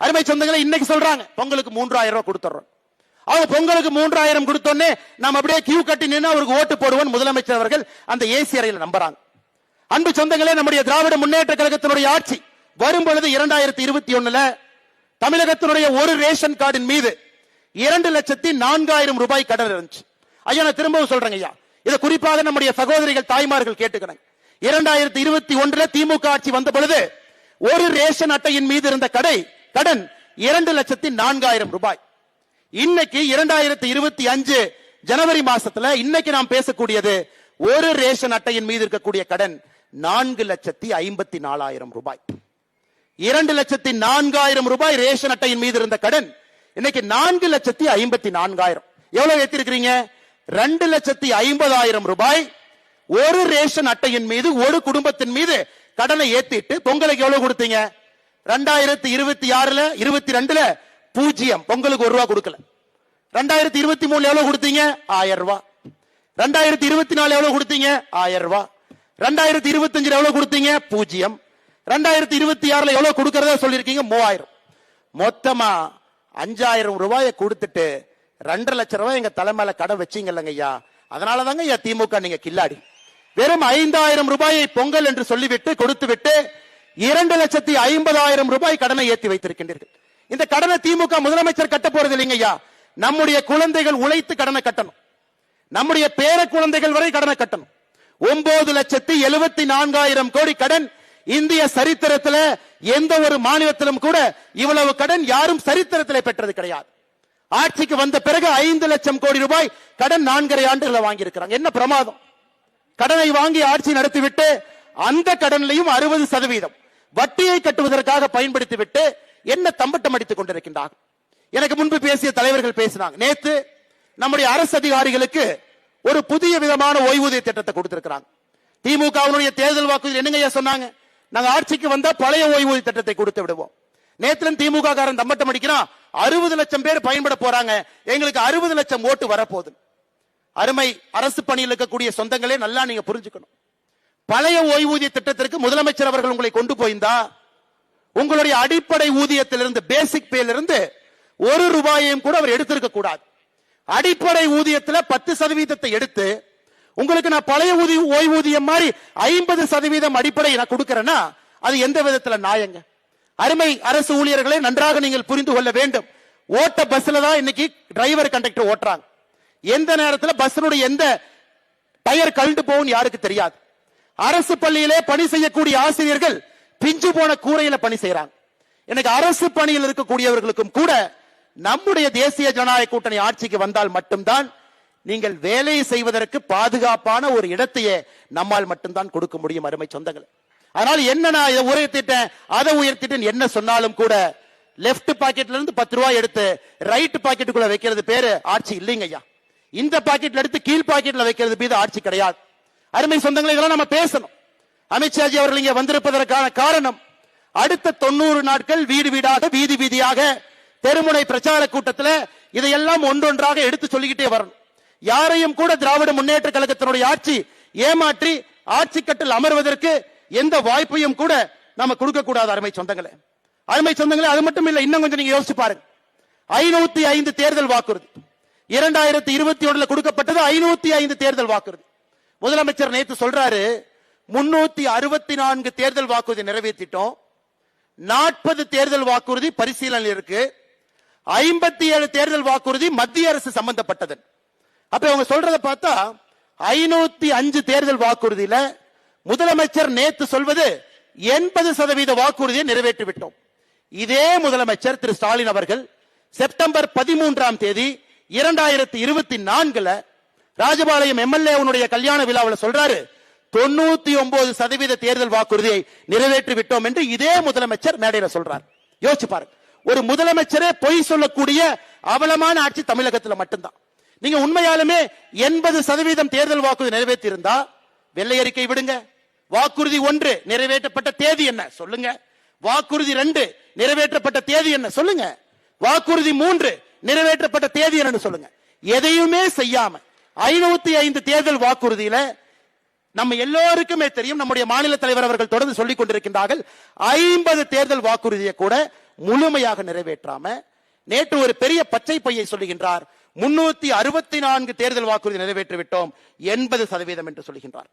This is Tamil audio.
அருமை சொந்தங்களை இன்னைக்கு சொல்றாங்க பொங்கலுக்கு 3000 ரூபாய் கொடுத்துறோம். அவங்க பொங்கலுக்கு 3000 கொடுத்தோன்னே நம்ம அப்படியே கியூ கட்டி நின்று அவருக்கு ஓட்டு போடுவோம் முதலமைச்சர் அவர்கள் அந்த ஏசி அறையில் நம்புறாங்க. அன்பு சொந்தங்களே, நம்முடைய திராவிட முன்னேற்ற கழகத்தினுடைய ஆட்சி வரும் பொழுது 2021 தமிழகத்தினுடைய ஒரு ரேஷன் கார்டின் மீது 2,04,000 ரூபாய் கடன் இருந்துச்சு. ஐயா நான் திரும்பவும் சொல்றேங்க ஐயா, இதை குறிப்பாக நம்முடைய சகோதரிகள் தாய்மார்கள் கேட்டுக்கிறாங்க. 2021 திமுக ஆட்சி வந்த பொழுது ஒரு ரேஷன் அட்டையின் மீது இருந்த கடன் 2,04,000 ரூபாய். இன்னைக்கு 2025 ஜனவரி மாசத்துல இன்னைக்கு நாம் பேசக்கூடியது ஒரு ரேஷன் அட்டையின் மீது இருக்கக்கூடிய கடன் 4,54,000 ரூபாய். 2,04,000 ரூபாய் ரேஷன் அட்டையின் மீது இருந்த கடன் இன்னைக்கு 4,54,000. எவ்வளவு ஏத்திருக்கிறீங்க? 2,50,000 ரூபாய் ஒரு ரேஷன் அட்டையின் மீது ஒரு குடும்பத்தின் மீது கடனை ஏத்திட்டு பொங்கலுக்கு எவ்வளவு கொடுத்தீங்க? 2026 22 0 பொங்கலுக்கு 1 ரூபாய் கொடுக்கல. 2023 எவ்வளவு கொடுத்தீங்க? 1000 ரூபாய். 2024 எவ்வளவு கொடுத்தீங்க? 1000 ரூபாய். 2025 எவ்வளவு கொடுத்தீங்க? 0. 2026 எவ்வளவு கொடுக்கறதா சொல்லிருக்கீங்க? 3000. மொத்தமா 5000 ரூபாயை கொடுத்துட்டு 2.5 லட்சம் ரூபாய் எங்க தலைமையில கடை வச்சீங்கல்லங்க ஐயா. அதனாலதாங்க ஐயா திமுக நீங்க கில்லாடி. வெறும் 5000 ரூபாயை பொங்கல் என்று சொல்லிவிட்டு கொடுத்து விட்டு 2,50,000 ரூபாய் கடனை ஏற்றி வைத்திருக்கின்றீர்கள். இந்த கடனை திமுக முதலமைச்சர் கட்ட போறது இல்லைங்க ஐயா. நம்முடைய குழந்தைகள் உழைத்து கடனை கட்டணும். நம்முடைய பேர குழந்தைகள் வரை கடனை கட்டணும். 9,74,000 கோடி கடன். இந்திய சரித்திரத்தில் எந்த ஒரு மாநிலத்திலும் கூட இவ்வளவு கடன் யாரும் சரித்திரத்தில் பெற்றது கிடையாது. ஆட்சிக்கு வந்த பிறகு 5 லட்சம் கோடி ரூபாய் கடன் 4.5 ஆண்டுகளை வாங்கி இருக்கிறாங்க. என்ன பிரமாதம்! கடனை வாங்கி ஆட்சி நடத்திவிட்டு அந்த கடனிலையும் 60% வட்டியை கட்டுவதற்காக பயன்படுத்திவிட்டு என்ன தம்பட்டம் அடித்துக் கொண்டிருக்கின்றார். எனக்கு முன்பு பேசிய தலைவர்கள் பேசினாங்க. நேத்து நம்முடைய அரசு அதிகாரிகளுக்கு ஒரு புதிய விதமான ஓய்வூதிய திட்டத்தை கொடுத்திருக்கிறாங்க. திமுகவினுடைய தேர்தல் வாக்குறுதி என்னங்க சொன்னாங்க? நாங்க ஆட்சிக்கு வந்தா பழைய ஓய்வூதிய திட்டத்தை கொடுத்து விடுவோம். நேத்துல திமுக காரன் தம்பட்டம் அடிக்கிறான். 60 லட்சம் பேர் பயன்பட போறாங்க, எங்களுக்கு 60 லட்சம் ஓட்டு வரப்போகுது. அருமை அரசு பணியில் இருக்கக்கூடிய சொந்தங்களே நல்லா நீங்க புரிஞ்சுக்கணும். பழைய ஓய்வூதிய திட்டத்திற்கு முதலமைச்சர் அவர்கள் உங்களை கொண்டு போயிருந்தா உங்களுடைய அடிப்படை ஊதியத்திலிருந்து பேசிக் பேல இருந்து 1 ரூபாயையும் கூட அவர் எடுத்திருக்க கூடாது. அடிப்படை ஊதியத்தில் 10% எடுத்து உங்களுக்கு நான் பழைய ஓய்வூதியம் மாதிரி 50% அடிப்படை நான் கொடுக்கிறேன்னா அது எந்த விதத்துல நியாயங்க? அருமை அரசு ஊழியர்களை நன்றாக நீங்கள் புரிந்து கொள்ள வேண்டும். ஓட்ட பஸ்ல தான் இன்னைக்கு டிரைவர் கண்டக்டர் ஓட்டுறாங்க. எந்த நேரத்தில் பஸ்னுடைய எந்த டயர் கழண்டு போகும் யாருக்கு தெரியாது. அரசு பள்ளியிலே பணி செய்யக்கூடிய ஆசிரியர்கள் பிஞ்சு போன கூரையில பணி செய்யறாங்க. எனக்கு அரசு பணியில் இருக்கக்கூடியவர்களுக்கும் கூட நம்முடைய தேசிய ஜனநாயக கூட்டணி ஆட்சிக்கு வந்தால் மட்டும்தான் நீங்கள் வேலை செய்வதற்கு பாதுகாப்பான ஒரு இடத்தையே நம்மால் மட்டும்தான் கொடுக்க முடியும். அருமை சொந்தங்கள், அதனால என்ன நான் இதை உயர்த்திட்டேன் அதை உயர்த்திட்டேன் என்ன சொன்னாலும் கூட லெப்ட் பாக்கெட்ல இருந்து 10 ரூபாய் எடுத்து ரைட் பாக்கெட்டுக்குள்ள வைக்கிறது பேரு ஆட்சி இல்லைங்க ஐயா. இந்த பாக்கெட்ல எடுத்து கீழ் பாக்கெட்ல வைக்கிறது மீது ஆட்சி கிடையாது. அருமை சொந்தங்களை இதெல்லாம் நம்ம பேசணும். அமித்ஷாஜி அவர்கள் இங்கே வந்திருப்பதற்கான காரணம் அடுத்த 90 நாட்கள் வீடு வீடாக வீதி வீதியாக தெருமுனை பிரச்சார கூட்டத்தில் இதையெல்லாம் ஒன்றொன்றாக எடுத்து சொல்லிக்கிட்டே வரணும். யாரையும் கூட திராவிட முன்னேற்ற கழகத்தினுடைய ஆட்சி ஏமாற்றி ஆட்சி கட்டில் அமர்வதற்கு எந்த வாய்ப்பையும் கூட நாம கொடுக்க கூடாது. அருமை சொந்தங்களே, அது மட்டும் இல்ல, இன்னும் கொஞ்சம் நீங்க யோசிச்சு பாருங்க. 505 தேர்தல் வாக்குறுதி 2021 கொடுக்கப்பட்டது. 505 தேர்தல் வாக்குறுதி முதலமைச்சர் நேற்று சொல்றாரு 364 தேர்தல் வாக்குறுதி நிறைவேற்றிட்டோம், 40 தேர்தல் வாக்குறுதி பரிசீலனையில் இருக்கு, 57 தேர்தல் வாக்குறுதி மத்திய அரசு சம்பந்தப்பட்டது. அப்ப அவங்க சொல்றதை பார்த்தா 505 தேர்தல் வாக்குறுதியில முதலமைச்சர் நேற்று சொல்வது 80% வாக்குறுதியை நிறைவேற்றி விட்டோம். இதே முதலமைச்சர் திரு ஸ்டாலின் அவர்கள் செப்டம்பர் 13ஆம் தேதி 2024 ராஜபாளையம் எம்எல்ஏ கல்யாண விழாவில் சொல்றாரு 99% தேர்தல் வாக்குறுதியை நிறைவேற்றி விட்டோம் என்று இதே முதலமைச்சர் மேடையில் சொல்றார். யோசிச்சு பாருங்க, ஒரு முதலமைச்சரே பொய் சொல்லக்கூடிய அவலமான ஆட்சி தமிழகத்தில் மட்டும்தான். நீங்க உண்மையாலுமே 80% தேர்தல் வாக்குறுதி நிறைவேற்றி இருந்தா வெள்ளை அறிக்கை விடுங்க. வாக்குறுதி 1 நிறைவேற்றப்பட்ட தேதி என்ன சொல்லுங்க, வாக்குறுதி 2 நிறைவேற்றப்பட்ட தேதி என்ன சொல்லுங்க, வாக்குறுதி 3 நிறைவேற்றப்பட்ட தேதி என்னன்னு சொல்லுங்க. எதையுமே செய்யாம 505 தேர்தல் வாக்குறுதியில நம்ம எல்லோருக்குமே தெரியும், நம்முடைய மாநில தலைவர் அவர்கள் தொடர்ந்து சொல்லிக் கொண்டிருக்கின்றார்கள் 50 தேர்தல் வாக்குறுதியை கூட முழுமையாக நிறைவேற்றாம நேற்று ஒரு பெரிய பச்சை பையை சொல்லுகின்றார். 364 தேர்தல் வாக்குறுதி நிறைவேற்றி விட்டோம், 80% என்று சொல்லுகின்றார்.